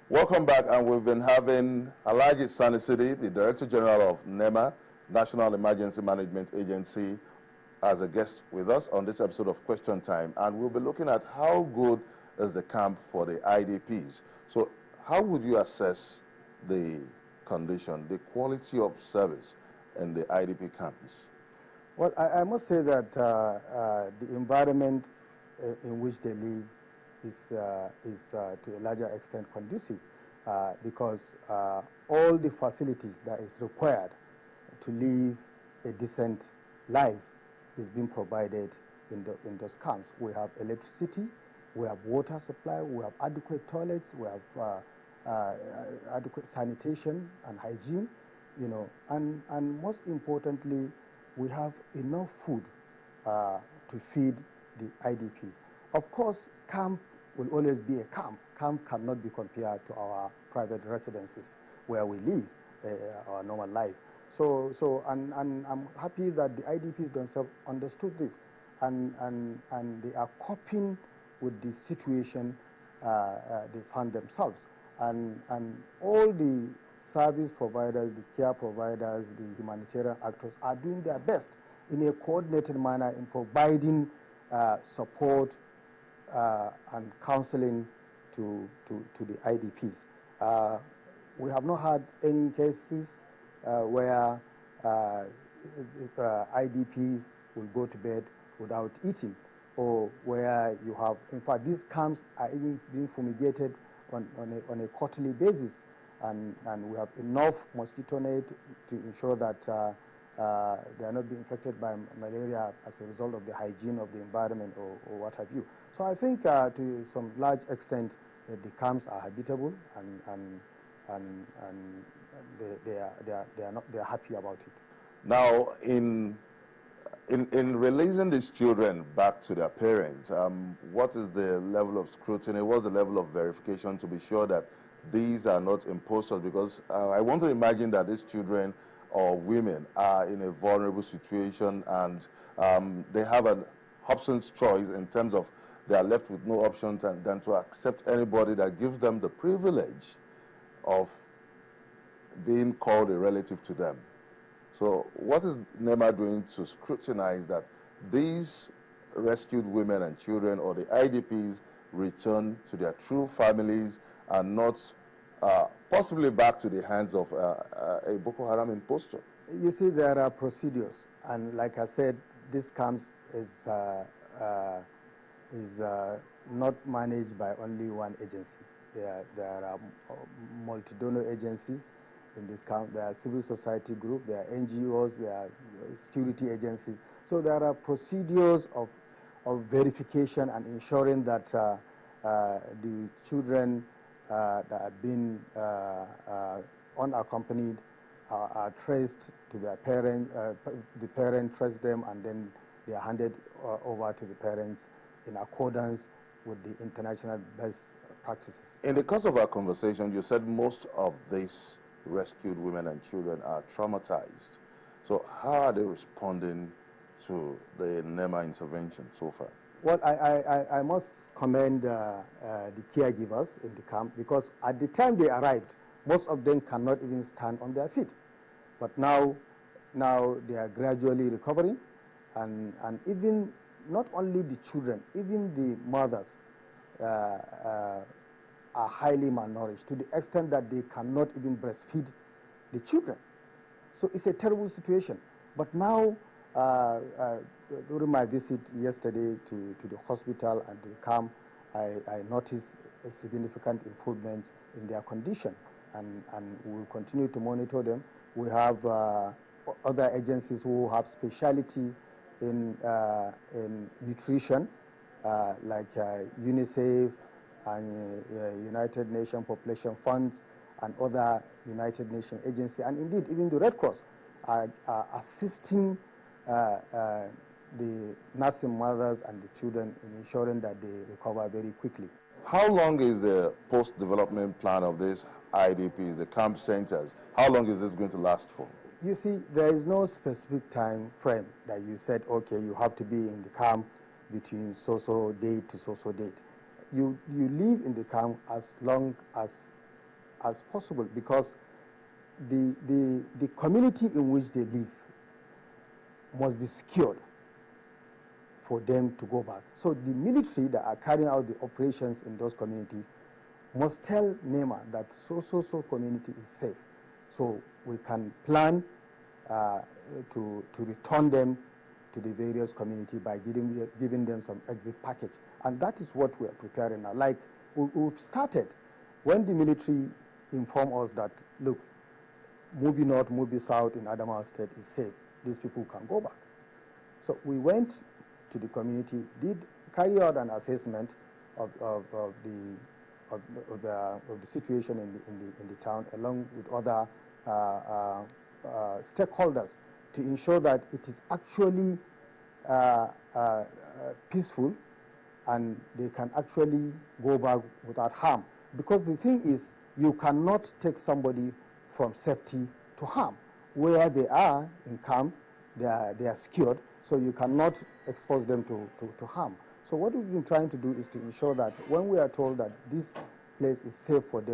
Welcome back, and we've been having Alhaji Sidi, the Director General of NEMA, National Emergency Management Agency, as a guest with us on this episode of Question Time, and we'll be looking at how good is the camp for the IDPs. So how would you assess the condition, the quality of service in the IDP camps? Well, I must say that the environment in which they live is to a larger extent conducive because all the facilities that is required to live a decent life is being provided in those camps. We have electricity, we have water supply, we have adequate toilets, we have adequate sanitation and hygiene, you know, and most importantly, we have enough food to feed the IDPs. Of course, camp will always be a camp. Camp cannot be compared to our private residences where we live our normal life. So I'm happy that the IDPs themselves understood this and they are coping with the situation they found themselves. And all the service providers, the care providers, the humanitarian actors are doing their best in a coordinated manner in providing support and counseling to the IDPs. We have not had any cases where IDPs will go to bed without eating, or where you have, in fact, these camps are even being fumigated on a quarterly basis, and we have enough mosquito net to ensure that they are not being infected by malaria as a result of the hygiene of the environment or what have you. So I think to some large extent the camps are habitable and they are happy about it. Now, in releasing these children back to their parents, what is the level of scrutiny? What's the level of verification to be sure that these are not imposters? Because I want to imagine that these children or women are in a vulnerable situation and they have an option's choice in terms of they are left with no options than to accept anybody that gives them the privilege of being called a relative to them. So what is NEMA doing to scrutinize that these rescued women and children or the IDPs return to their true families and not possibly back to the hands of a Boko Haram impostor? You see, there are procedures, and like I said, this camp is not managed by only one agency. There are multi-donor agencies in this camp. There are civil society groups, there are NGOs, there are security agencies. So there are procedures of verification and ensuring that the children that have been unaccompanied are traced to their parent. The parent traces them, and then they are handed over to the parents in accordance with the international best practices. In the course of our conversation, you said most of these rescued women and children are traumatized. So how are they responding to the NEMA intervention so far? Well, I must commend the caregivers in the camp, because at the time they arrived, most of them cannot even stand on their feet. But now they are gradually recovering, and even not only the children, even the mothers are highly malnourished to the extent that they cannot even breastfeed the children. So it's a terrible situation. But now, during my visit yesterday to the hospital and the camp, I noticed a significant improvement in their condition, and we will continue to monitor them. We have other agencies who have specialty in nutrition, like UNICEF and United Nations Population Funds and other United Nations agencies, and indeed even the Red Cross are assisting the nursing mothers and the children in ensuring that they recover very quickly. How long is the post-development plan of these IDPs, the camp centers? How long is this going to last for? You see, there is no specific time frame that you said, okay, you have to be in the camp between so-so date to so-so date. You live in the camp as long as as possible, because the community in which they live must be secured for them to go back. So the military that are carrying out the operations in those communities must tell NEMA that so community is safe. So we can plan to return them to the various community by giving them some exit package. And that is what we are preparing now. Like we've started when the military informed us that, look, Mubi North, Mubi South in Adamawa State is safe. These people can go back. So we went to the community, did carry out an assessment of the situation in the town, along with other stakeholders, to ensure that it is actually peaceful and they can actually go back without harm. Because the thing is, you cannot take somebody from safety to harm. Where they are in camp, they are secured, so you cannot expose them to harm. So what we've been trying to do is to ensure that when we are told that this place is safe for them,